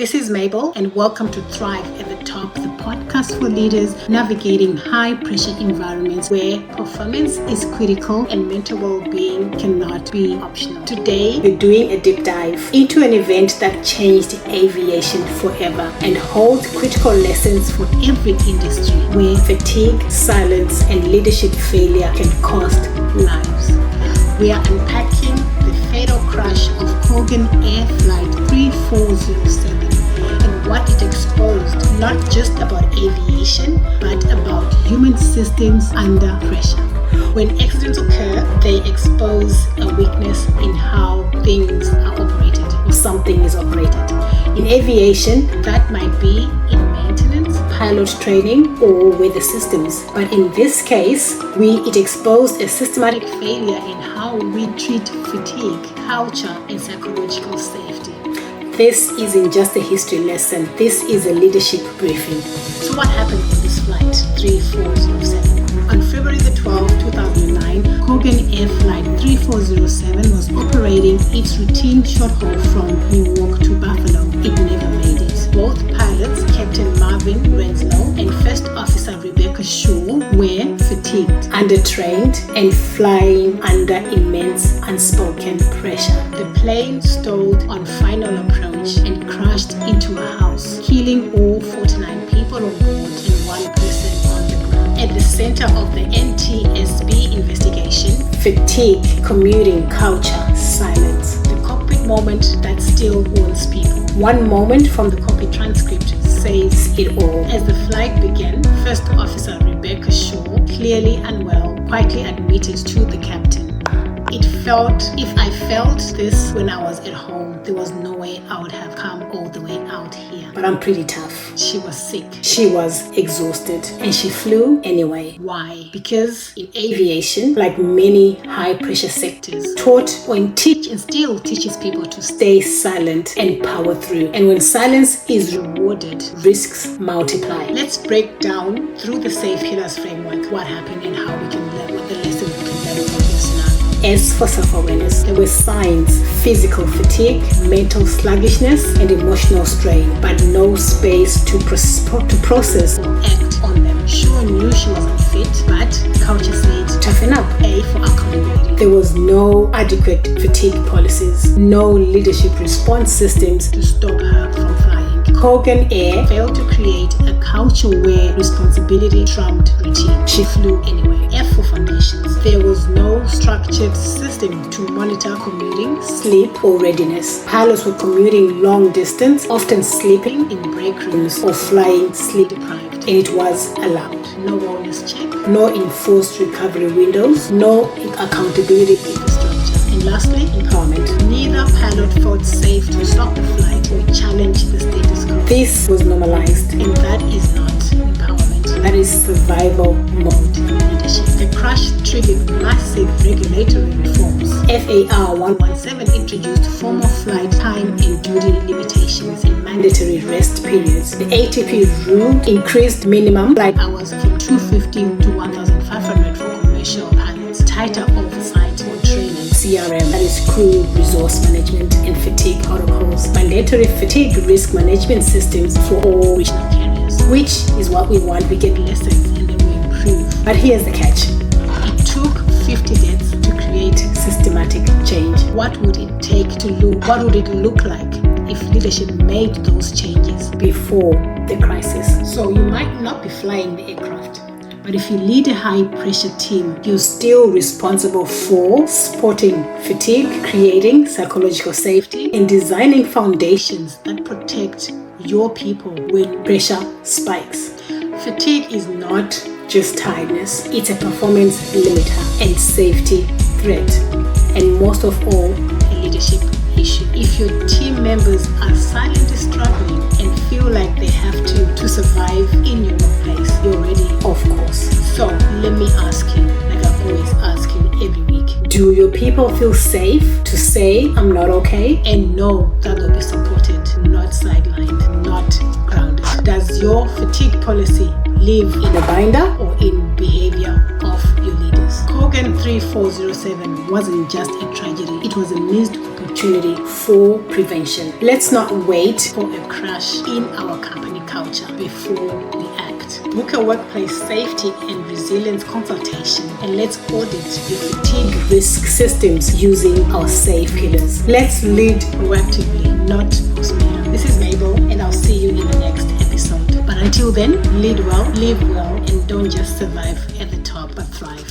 This is Mabel, and welcome to Thrive at the Top, the podcast for leaders navigating high-pressure environments where performance is critical and mental well-being cannot be optional. Today, we're doing a deep dive into an event that changed aviation forever and holds critical lessons for every industry where fatigue, silence, and leadership failure can cost lives. We are unpacking the fatal crash of Colgan Air Flight 3407 and what it exposed, not just about aviation, but about human systems under pressure. When accidents occur, they expose a weakness in how things are operated, or something is operated. In aviation, that might be in maintenance, pilot training, or weather systems. But in this case, it exposed a systematic failure in how we treat fatigue, culture, and psychological safety. This isn't just a history lesson, this is a leadership briefing. So what happened in this flight 3407? On February the 12th, 2009, Colgan Air Flight 3407 was operating its routine short haul from New York to Buffalo. It never made it. Both pilots, Captain Marvin Renslow and First Officer Rebecca Shaw, were fatigued, undertrained, and flying under immense unspoken pressure. The plane stalled on final approach and crashed into a house, killing all 49 people on board and one person on the ground. At the center of the NTSB investigation, fatigue, commuting, culture, silence. The cockpit moment that still haunts people. One moment from the cockpit transcript says it all. As the flight began, First Officer Rebecca Shaw, clearly unwell, quietly admitted to the captain, if I felt this when I was at home, there was no way I would have come all the way out here. But I'm pretty tough. She was sick. She was exhausted. And she flew anyway. Why? Because in aviation, like many high-pressure sectors, taught and still teaches people to stay silent and power through. And when silence is rewarded, risks multiply. Let's break down through the Safe Healers framework what happened and how we can learn, what the lessons we can learn from this scenario. As for self-awareness, there were signs: physical fatigue, mental sluggishness, and emotional strain, but no space to process or act on them. Shaw knew she was unfit, but culture said, toughen up. A for accountability. There was no adequate fatigue policies, no leadership response systems to stop her from flying. Colgan Air failed to create a culture where responsibility trumped routine. She flew anyway. F for foundations. There was no structured system to monitor commuting, sleep, or readiness. Pilots were commuting long distance, often sleeping in break rooms or flying sleep deprived, and it was allowed. No wellness check, no enforced recovery windows, no accountability infrastructure. And lastly, empowerment. Neither pilot felt safe to stop the flight or challenge the status quo. This was normalized, and that is not empowerment. That is survival mode leadership. The crash triggered massive regulatory reforms. FAR 117 introduced formal flight time and duty limitations and mandatory rest periods. The ATP rule increased minimum flight hours from 250 to 1,500 for commercial pilots. Tighter oversight for training. CRM, that is crew resource management and fatigue protocols. Mandatory fatigue risk management systems for all regional carriers, which is what we want. We get lessons and then we improve. But here's the catch. It took 50 deaths to create systematic change. What would it look like if leadership made those changes before the crisis? So you might not be flying the aircraft, but if you lead a high-pressure team, you're still responsible for spotting fatigue, creating psychological safety, and designing foundations that protect your people when pressure spikes. Fatigue is not just tiredness. It's a performance limiter and safety threat. And most of all, a leadership issue. If your team members are silently struggling and feel like they have to survive in your workplace, you're ready, of course. So let me ask you, like I always ask you every week, do your people feel safe to say, I'm not okay? And know that they'll be supported, not sidelined, not grounded. Does your fatigue policy live in a binder or in behavior of your leaders? Colgan 3407 wasn't just a tragedy, it was a missed opportunity opportunity for prevention. Let's not wait for a crash in our company culture before we act. Book a workplace safety and resilience consultation, and let's audit your fatigue risk systems using our SAFE pillars. Let's lead proactively, not postmortem. This is Mabel, and I'll see you in the next episode. But until then, lead well, live well, and don't just survive at the top, but thrive.